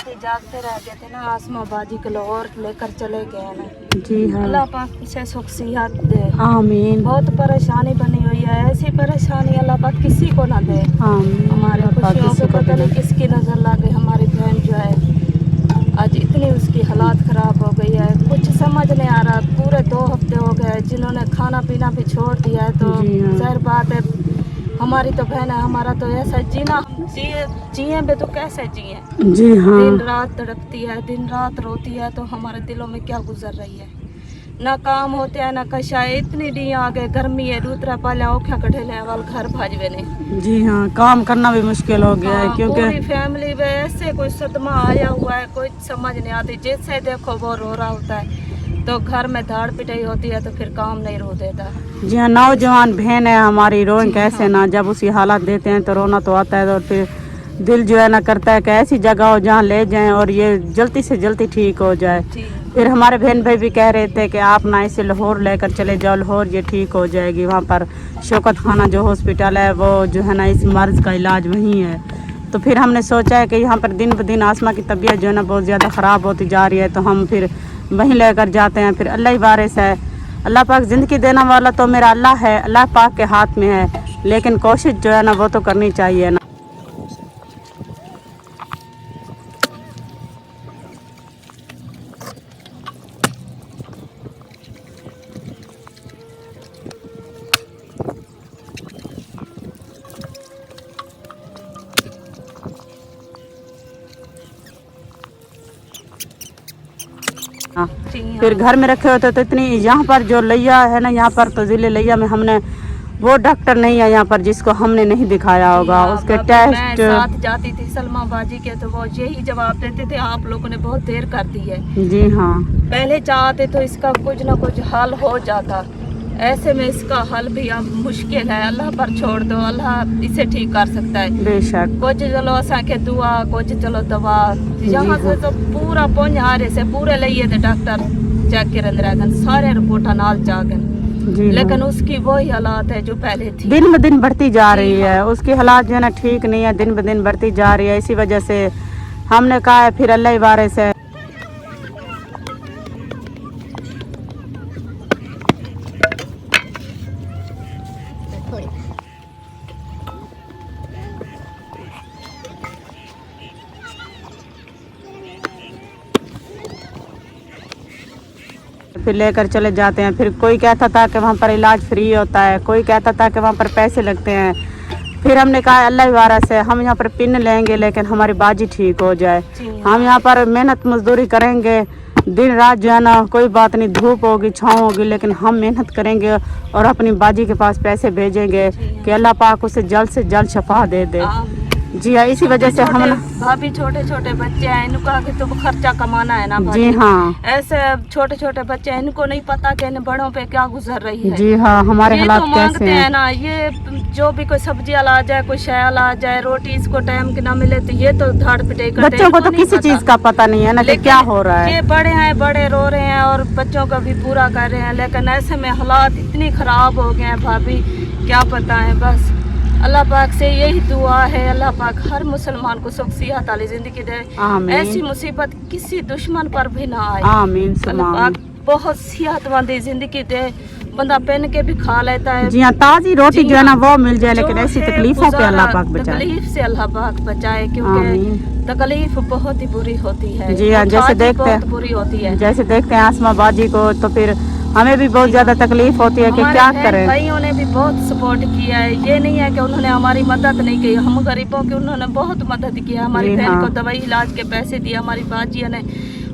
जागते जागते रह गए थे ना, आसमा बाजी को लाहौर लेकर चले गए ना। जी हाँ, अल्लाह पाक इसे सुख सिहत दे। आमीन बहुत परेशानी बनी हुई है, ऐसी परेशानी अल्लाह पाक किसी को ना दे। आमीन। हमारे अल्लाह पाक खुशियों किसी पे को पता भी नहीं ना- किसकी नजर लगे। हमारी बहन जो है आज इतनी उसकी हालात खराब हो गई है, कुछ समझ नहीं आ रहा। पूरे 2 हफ्ते हो गए जिन्होंने खाना पीना भी छोड़ दिया है। तो जी हाँ। जाहिर बात है, हमारी तो बहन है, हमारा तो ऐसा जीना, जिए भी तो कैसे जिए। जी हाँ, दिन रात तड़पती है, दिन रात रोती है, तो हमारे दिलों में क्या गुजर रही है। ना काम होते हैं ना कशा है, इतनी डी आगे गर्मी है, दूसरा पाले औखा कढ़ेले वाल घर भाजवे ने। जी हाँ, काम करना भी मुश्किल हो गया है हाँ, क्योंकि पूरी फैमिली में ऐसे कोई सदमा आया हुआ है, कोई समझ नहीं आती। जैसे देखो वो रो रहा होता है, तो घर में धाड़ पिटाई होती है, तो फिर काम नहीं रो देता। जी हाँ, नौजवान बहन है हमारी, रोएं जी कैसे हाँ। ना। जब उसी हालात देते हैं तो रोना तो आता है, और फिर दिल जो है ना करता है कि ऐसी जगह हो जहाँ ले जाएं और ये जल्दी से जल्दी ठीक हो जाए। जी फिर हमारे बहन भाई भी कह रहे थे कि आप ना इसे लाहौर लेकर चले जाओ, लाहौर ये ठीक हो जाएगी। वहाँ पर शौकत खाना जो हॉस्पिटल है वो जो है ना इस मर्ज़ का इलाज वहीं है। तो फिर हमने सोचा है कि यहाँ पर दिन ब दिन आसमा की तबीयत जो है ना बहुत ज़्यादा ख़राब होती जा रही है, तो हम फिर वहीं लेकर जाते हैं। फिर अल्लाह ही वारिस है, अल्लाह पाक ज़िंदगी देने वाला तो मेरा अल्लाह है, अल्लाह पाक के हाथ में है, लेकिन कोशिश जो है ना वो तो करनी चाहिए ना। जी फिर घर में रखे होते तो इतनी, यहाँ पर जो लिया है ना, यहाँ पर तो ज़िले लिया में हमने वो डॉक्टर नहीं है यहाँ पर जिसको हमने नहीं दिखाया होगा। हाँ, उसके बाबा, मैं टेस्ट। साथ जाती थी सलमा बाजी के, तो वो यही जवाब देते थे, आप लोगों ने बहुत देर कर दी है। जी हाँ, पहले चाहते तो इसका कुछ ना कुछ हल हो जाता। ऐसे में इसका हल भी अब मुश्किल है। अल्लाह पर छोड़ दो, अल्लाह इसे ठीक कर सकता है। बेशक। कुछ चलो असा के दुआ, कुछ चलो दवा। यहाँ से तो पूरा पहुंचारे से पूरे लिए थे डॉक्टर चेक करन रहन, सारे रिपोर्टा नाल जागन, जी लेकिन हाँ। उसकी वही हालात है जो पहले थी। दिन ब दिन बढ़ती जा रही है, उसकी हालात जो है ना ठीक नहीं है, दिन ब दिन बढ़ती जा रही है। इसी वजह से हमने कहा है फिर अल्लाह ही वारिस है। फिर लेकर चले जाते हैं। फिर कोई कहता था कि वहाँ पर इलाज फ्री होता है, कोई कहता था कि वहाँ पर पैसे लगते हैं। फिर हमने कहा अल्लाह ही वारिस है, हम यहाँ पर पिन लेंगे लेकिन हमारी बाजी ठीक हो जाए। हम यहाँ पर मेहनत मजदूरी करेंगे दिन रात जो है ना, कोई बात नहीं, धूप होगी छाँव होगी, लेकिन हम मेहनत करेंगे और अपनी बाजी के पास पैसे भेजेंगे कि अल्लाह पाक उसे जल्द से जल्द शफा दे दे। जी हाँ, इसी वजह से हम भाभी छोटे छोटे बच्चे हैं, इनका कि तो खर्चा कमाना है ना भाभी। जी हाँ, ऐसे छोटे छोटे बच्चे हैं, इनको नहीं पता कि इन बड़ों पे क्या गुजर रही है। जी हाँ, हमारे ये हालात तो कैसे मांगते हैं हैं। ना, ये जो भी कोई सब्जी ला जाए, कोई शय ला जाए, रोटी इसको टाइम की ना मिले, तो ये तो धाड़ पिटाई करते हैं। बच्चों को तो नहीं किसी पता। चीज का पता नहीं है ना कि लेकिन क्या हो रहा है। ये बड़े हैं, बड़े रो रहे हैं और बच्चों का भी पूरा कर रहे हैं, लेकिन ऐसे में हालात इतनी खराब हो गए हैं भाभी, क्या पता है। बस अल्लाह पाक से यही दुआ है, अल्लाह पाक हर मुसलमान को सुख सिहत वाली जिंदगी दे। आमीन। ऐसी मुसीबत किसी दुश्मन पर भी ना आए। आमीन अल्लाह सुभान। पाक बहुत सेहतमंद जिंदगी दे, बंदा पहन के भी खा लेता है। जी हाँ, ताजी रोटी जी जो है ना हाँ। वो मिल जाए, लेकिन जो ऐसी है तकलीफों पे गुजारा, अल्लाह पाक बचाए। तकलीफ से अल्लाह पाक बचाए, आमीन। क्योंकि तकलीफ बहुत ही बुरी होती है। जी हाँ, जैसे मुताजी देखते बहुत हैं, बुरी होती है। जैसे देखते हैं आसमा बाजी को, तो फिर हमें भी बहुत ज्यादा तकलीफ होती है कि हमारे क्या बहन करें। भाइयों ने भी बहुत सपोर्ट किया है, ये नहीं है कि उन्होंने हमारी मदद नहीं की। हम गरीबों की उन्होंने बहुत मदद की है। हमारी जी बहन हाँ। को दवाई इलाज के पैसे दिए, हमारी बाजियों ने,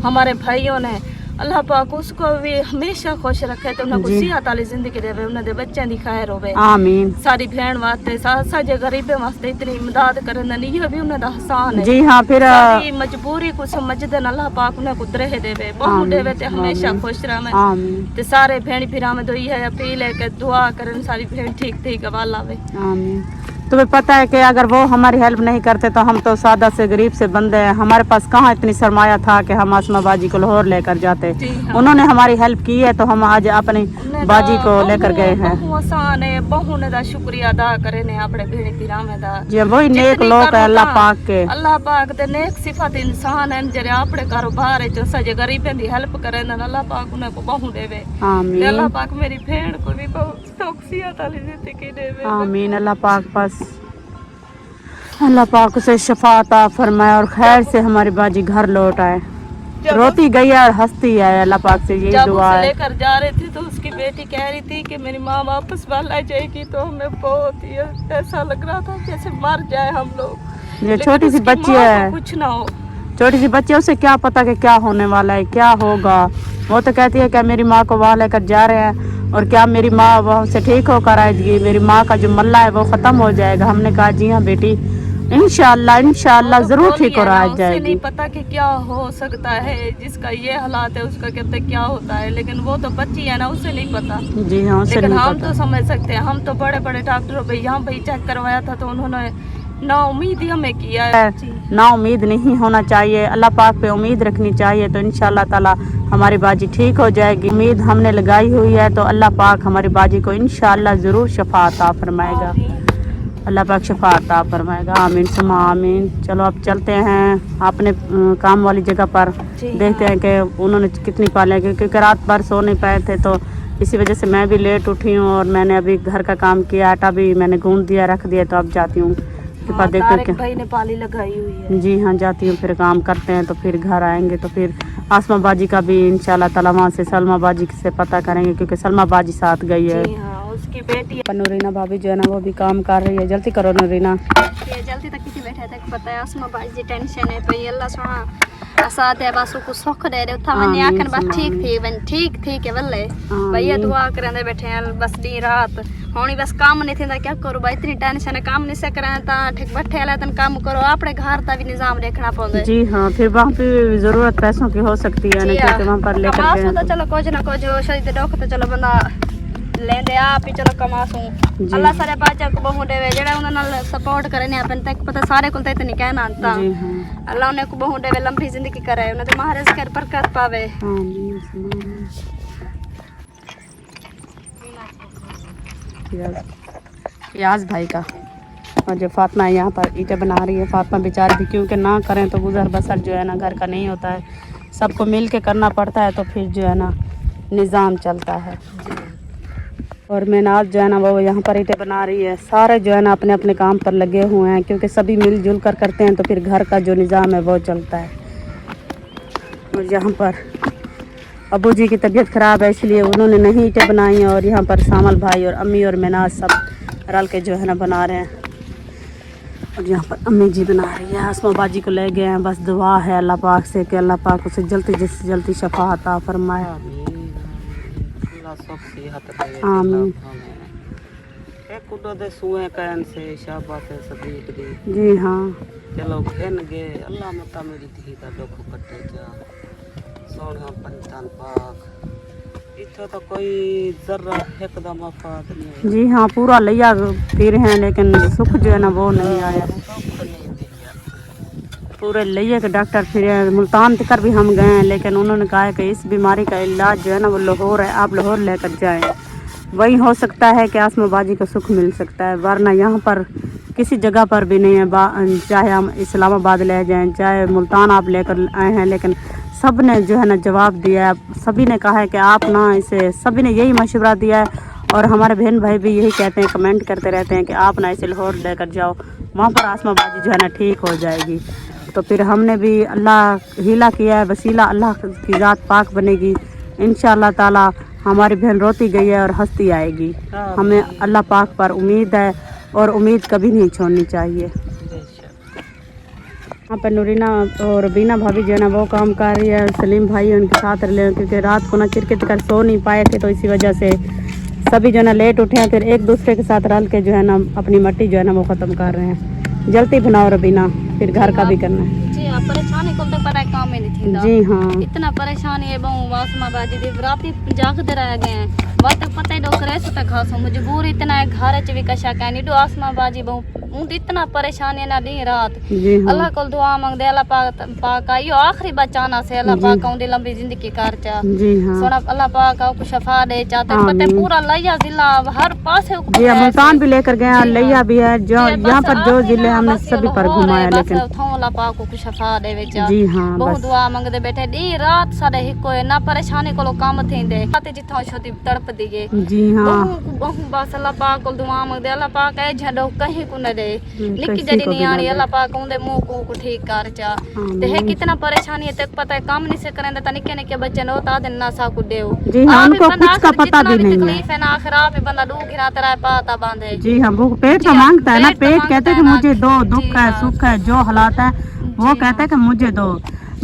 हमारे भाइयों ने। अल्लाह पाक उसको भी हमेशा खुश रखे, तो उन्हें जी। सेहत वाली जिंदगी देवे, उन्हें बच्चों की खैर होवे। आमीन। सारी बहन वास्ते, साजे गरीबे वास्ते इतनी इमदाद करन नहीं, ये भी उन्हें दा एहसान है। जी हाँ, फिर सारी मजबूरी को समझदे न, अल्लाह पाक उन्हें कुदरे देवे, बहु आमीन, देवे ते हमेशा आमीन। खुश रहे। आमीन ते सारे भेड़ फिरा में दोई है अपील है कि दुआ करन सारी भेड़ ठीक ठीक वाल आवे। आमीन। तुम्हें पता है कि अगर वो हमारी हेल्प नहीं करते तो हम तो सादा से गरीब से बंदे हैं, हमारे पास कहाँ इतनी सरमाया था कि हम आसमा बाजी को लाहौर लेकर जाते। जी हाँ। उन्होंने हमारी हेल्प की है तो हम आज अपनी बाजी को लेकर गए हैं। बहु आसान है, बहु ने दा शुक्रिया अदा करे ने अपने भेड़ तिरामे दा। जी वही नेक लोग है अल्लाह पाक के। अल्लाह पाक दे नेक सिफत इंसान हैं जेरे अपने कारोबार च सजे गरीबें दी हेल्प करे न अल्लाह पाक उन्हें को बहु देवे। आमीन। अल्लाह पाक मेरी भेड़ को भी बहुत शौकसियत वाली जिंदगी देवे। आमीन। अल्लाह पाक बस अल्लाह पाक उसे शफा अता फरमाए और खैर से हमारी बाजी घर लौट आए, रोती गई है और हंसती है। अल्लाह पाक से यही जब दुआ उसे है। लेकर जा रहे थे तो उसकी बेटी कह रही थी कि मेरी माँ वापस वाला जाएगी, तो हमें बहुत ही ऐसा लग रहा था जैसे मर जाए हम लोग। ये छोटी सी उसकी बच्ची माँ है, को कुछ ना हो। छोटी सी बच्ची है, उसे क्या पता कि क्या होने वाला है, क्या होगा। वो तो कहती है कि मेरी माँ को वहाँ लेकर जा रहे हैं और क्या मेरी माँ वहाँ से ठीक होकर आएगी, मेरी माँ का जो मल्ला है वो ख़त्म हो जाएगा। हमने कहा जी हाँ बेटी, इंशाअल्लाह इंशाअल्लाह जरूर ठीक हो रहा उसे जाएगी। नहीं पता कि क्या हो सकता है, जिसका ये हालात है उसका कहते क्या होता है, लेकिन वो तो बच्ची है ना, उसे नहीं पता। जी हाँ उसे लेकिन नहीं हम पता। तो समझ सकते हैं, हम तो बड़े बड़े डॉक्टरों पे यहाँ पे चेक करवाया था तो उन्होंने ना उम्मीद ही हमें किया है। ना उम्मीद नहीं होना चाहिए, अल्लाह पाक पे उम्मीद रखनी चाहिए, तो इंशाअल्लाह ताला हमारी बाजी ठीक हो जाएगी। उम्मीद हमने लगाई हुई है तो अल्लाह पाक हमारी बाजी को इंशाअल्लाह ज़रूर शफा अता फरमाएगा। अल्लाह पाक शफा अता फरमाएगा। आमीन सुमा आमीन। चलो अब चलते हैं अपने काम वाली जगह पर, देखते हैं कि उन्होंने कितनी पाले, क्योंकि रात भर सो नहीं पाए थे तो इसी वजह से मैं भी लेट उठी हूँ और मैंने अभी घर का काम किया, आटा भी मैंने गूंद दिया रख दिया, तो अब जाती हूँ देखते भाई ने पाली लगाई हुई है। जी हाँ जाती हूँ, फिर काम करते हैं तो फिर घर आएंगे तो फिर आसमा बाजी का भी इंशाल्लाह ताला वहाँ से सलमा बाजी से पता करेंगे, क्योंकि सलमा बाजी साथ गई है। जी हाँ, उसकी बेटी नूरीना भाभी जो है ना वो भी काम कर रही है। जल्दी करो नूरीना। ये जल्दी तक किसी बैठे तक पता है आसमा बाजी टेंशन है, तो ये अल्लाह सुना साथ है बस उसको सुख दे रहे था। मैंने आखन बस ठीक थी, बन ठीक ठीक है बल्ले भैया दुआ करने बैठे हैं बस दी रात होनी, बस काम नहीं थी क्या करो भाई, इतनी टेंशन है, काम नहीं से करें ता ठीक बैठे है तन काम करो, अपने घर का भी निजाम देखना पड़े। जी हाँ, फिर वहाँ पे जरूरत पैसों की हो सकती है ना, क्योंकि वहाँ पर लेकर गए तो चलो कुछ ना कुछ हो शरीर डॉक्टर तो चलो बंदा लेंदे आप ही चलो कमासू। अल्लाह सारे बाजा को बहु देवे जेड़ा उन्हां नाल सपोर्ट करे ने अपन तक पता सारे को तो नहीं कहना आता। जी हाँ अल्लाह उन्हें को बहु देवे लंबी जिंदगी करे, उन्हें तो महाराज कर बरकत पावे। याज भाई का और जो फातिमा यहाँ पर ईंटें बना रही है, फातिमा बेचारी भी क्योंकि ना करें तो गुजर बसर जो है ना घर का नहीं होता है, सबको मिल के करना पड़ता है, तो फिर जो है ना निज़ाम चलता है। और मेनाज जो है ना वो यहाँ पर ईंटें बना रही है, सारे जो है ना अपने अपने काम पर लगे हुए हैं, क्योंकि सभी मिलजुल कर करते हैं तो फिर घर का जो निज़ाम है वो चलता है। और यहाँ पर अबू जी की तबीयत ख़राब है इसलिए उन्होंने नहीं ईंटें बनाई हैं, और यहाँ पर सामल भाई और अम्मी और मेनाज सब रल के जो है ना बना रहे हैं। और यहाँ पर अम्मी जी बना रही है, आसमा बाजी को ले गए हैं, बस दुआ है अल्लाह पाक से कि अल्लाह पाक उसे जल्दी से जल्दी शफा अता फरमाए। आमीन। जी हाँ चलो घन गे अल्लाह मता मेरी धी का दुख कटे जा सोना पंचान पाक इतना तो कोई जर्रा एकदम आफत नहीं। जी हाँ पूरा लिया फिर हैं, लेकिन सुख जो है ना वो नहीं आया। पूरे लिए के डॉक्टर फिर मुल्तान तक भी हम गए हैं, लेकिन उन्होंने कहा है कि इस बीमारी का इलाज जो है ना वो लाहौर है, आप लाहौर लेकर जाएं, वही हो सकता है कि आसमा बाजी को सुख मिल सकता है, वरना यहाँ पर किसी जगह पर भी नहीं है। चाहे हम इस्लामाबाद ले जाएं, चाहे मुल्तान आप लेकर आए हैं, लेकिन सब ने जो है ना जवाब दिया है, सभी ने कहा है कि आप ना इसे, सभी ने यही मशवरा दिया है, और हमारे बहन भाई भी यही कहते हैं, कमेंट करते रहते हैं कि आप ना इसे लाहौर लेकर जाओ, वहाँ पर आसमा बाजी जो है ना ठीक हो जाएगी। तो फिर हमने भी अल्लाह हीला किया है, वसीला अल्लाह की ज़ात पाक बनेगी इंशाअल्लाह ताला। हमारी बहन रोती गई है और हंसती आएगी। हमें अल्लाह पाक पर उम्मीद है और उम्मीद कभी नहीं छोड़नी चाहिए। यहाँ पर नूरीना और बीना भाभी जो है ना वो काम कर रही है, सलीम भाई उनके साथ रहे, क्योंकि रात को ना चिरकिट कर सो नहीं पाए थे, तो इसी वजह से सभी जो है ना लेट उठे हैं, फिर एक दूसरे के साथ रल के जो है ना अपनी मट्टी जो है ना वो ख़त्म कर रहे हैं। जल्दी बनाओ रबीना, फिर घर का भी करना है। जी हाँ परेशानी को तो पता काम ही नहीं थी। जी हाँ इतना परेशानी है बहु आसमा बाजी दी राती जागते रह गए हैं, बात पता ही डोकरे से तक खासो मजबूर इतना है घर च भी कशा कहनी डो आसमा बाजी बहु उन इतना परेशानी है ना दिन रात जी हाँ अल्लाह को दुआ मांगदे अल्लाह पाक आयो आखिरी बचाना से अल्लाह पाक उनकी लंबी जिंदगी कर चा जी हाँ सोना अल्लाह पाक को शफा दे चाहते पता पूरा लिया जिला हर पासे जी हम मुल्तान भी लेकर गए हैं लिया भी है जो यहाँ पर जो जिले हमने सभी पर घुमाया लेकिन अल्लाह पाक को शफा दे चा जी हाँ बहुत बस दुआ मंगदे बैठे दिन रात साडे हिको ना परेशानी को काम थींदे जिथों छोटी तड़प दिए जी हाँ बहु बस अल्लाह पाक को दुआ मंगदे अल्लाह पाक ए झंडो कहीं को न दे निकी जड़ी नियाणी अल्लाह पाक उनदे मुंह को ठीक कर चा ते है कितना परेशानी है तक पता है काम नहीं से करेंदा त निके निके बच्चे नो ता दिन ना सा को देओ जी हाँ उनको कुछ का पता भी नहीं है तकलीफ है ना आखिर आप बंदा दू गिरा तरह पाता बांधे जी हाँ वो पेट तो मांगता है ना पेट कहते हैं कि मुझे दो दुख है सुख है जो हालात है वो कहते हैं कि मुझे दो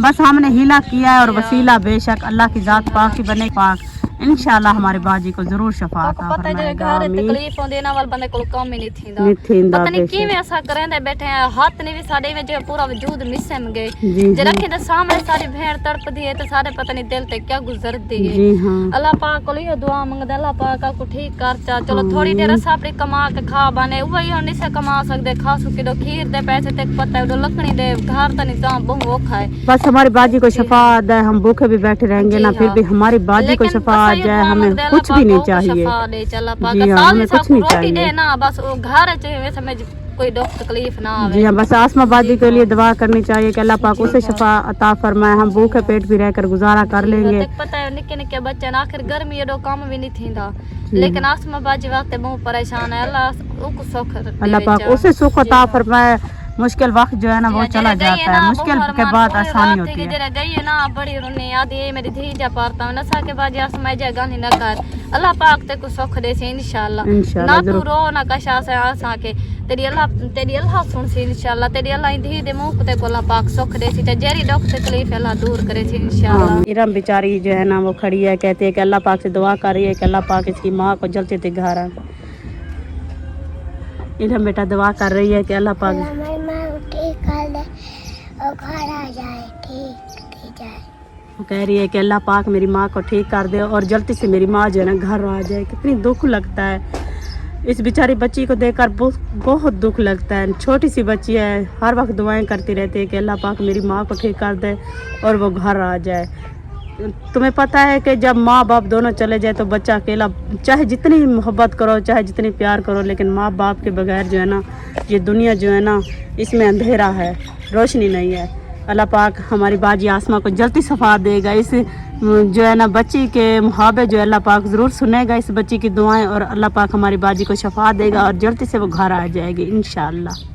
बस हमने हीला किया है और वसीला बेशक अल्लाह की जात पाक ही बने पाक इंशाल्लाह हमारे बाजी को जरूर शफा अता पता है जे घर तकलीफ होंदी ना वाल बंदे को काम ही नहीं थींदा नहीं थींदा पता नहीं किवें ऐसा करेंदे बैठे हैं हाथ नहीं भी साडे में जो पूरा वजूद मिसे में गए जी जे रखे तो सामने सारी भेड़ तड़पदी है तो सारे पता नहीं दिल ते क्या गुजरदी है जी हाँ अल्लाह पाक को लियो दुआ मंगदे अल्लाह पाक को ठीक कर चा चलो थोड़ी देर अस अपनी कमा के खा बने वही हम नहीं से कमा सकदे खासू किलो खीर दे पैसे तक पता है उधर लकड़ी दे घर तो नहीं बहु औखा है बस हमारी बाजी को शफा आ जाए हम भूखे भी बैठे रहेंगे ना फिर भी हमारी बाजी को शफा आ जाए हमें कुछ भी नहीं चाहिए जी हाँ हमें कुछ नहीं चाहिए ना बस वो घर चाहिए समझ कोई दुख तकलीफ ना आवे जी हाँ बस आसमा बाजी के लिए दुआ करनी चाहिए कि अल्लाह पाक उसे शफा अता फरमाए हम भूखे पेट भी रहकर गुजारा कर लेंगे पता है निके निके बच्चे ना आखिर गर्मी एडो काम भी नहीं थींदा लेकिन आसमा बाजी वक्त बहुत परेशान है अल्लाह उको सुख अल्लाह पाक उसे सुख अता फरमाए मुश्किल वक्त जो है ना वो चला जाता है मुश्किल के बाद आसानी होती है जरा गई ना बड़ी रोने आदि मेरी धी जा पारता हूं नसा के बाद आसमा जा गानी न कर अल्लाह पाक ते को सुख दे से इंशाल्लाह ना तू रो ना कशा से आसा के तेरी अल्लाह सुन से इंशाल्लाह तेरी अल्लाह धी दे मुंह ते को अल्लाह पाक सुख दे सी जेरी दुख तकलीफ अल्लाह दूर करे सी इंशाल्लाह इरम बेचारी जो है ना वो खड़ी है कहती है कि अल्लाह पाक से दुआ कर रही है कि अल्लाह पाक इसकी माँ को जल्दी से घर आ इरम बेटा दुआ कर रही है कि अल्लाह पाक वो कह रही है कि अल्लाह पाक मेरी माँ को ठीक कर दे और जल्दी से मेरी माँ जो है ना घर आ जाए कितनी दुख लगता है इस बेचारी बच्ची को देखकर बहुत दुख लगता है छोटी सी बच्ची है हर वक्त दुआएं करती रहती है कि अल्लाह पाक मेरी माँ को ठीक कर दे और वो घर आ जाए तुम्हें पता है कि जब माँ बाप दोनों चले जाए तो बच्चा अकेला चाहे जितनी मोहब्बत करो चाहे जितनी प्यार करो लेकिन माँ बाप के बगैर जो है ना ये दुनिया जो है ना इसमें अंधेरा है रोशनी नहीं है अल्लाह पाक हमारी बाजी आसमा को जल्दी सफा देगा इस जो है ना बच्ची के मुहाबे जो अल्लाह पाक ज़रूर सुनेगा इस बच्ची की दुआएं और अल्लाह पाक हमारी बाजी को शफा देगा और जल्दी से वो घर आ जाएगी इंशाअल्लाह।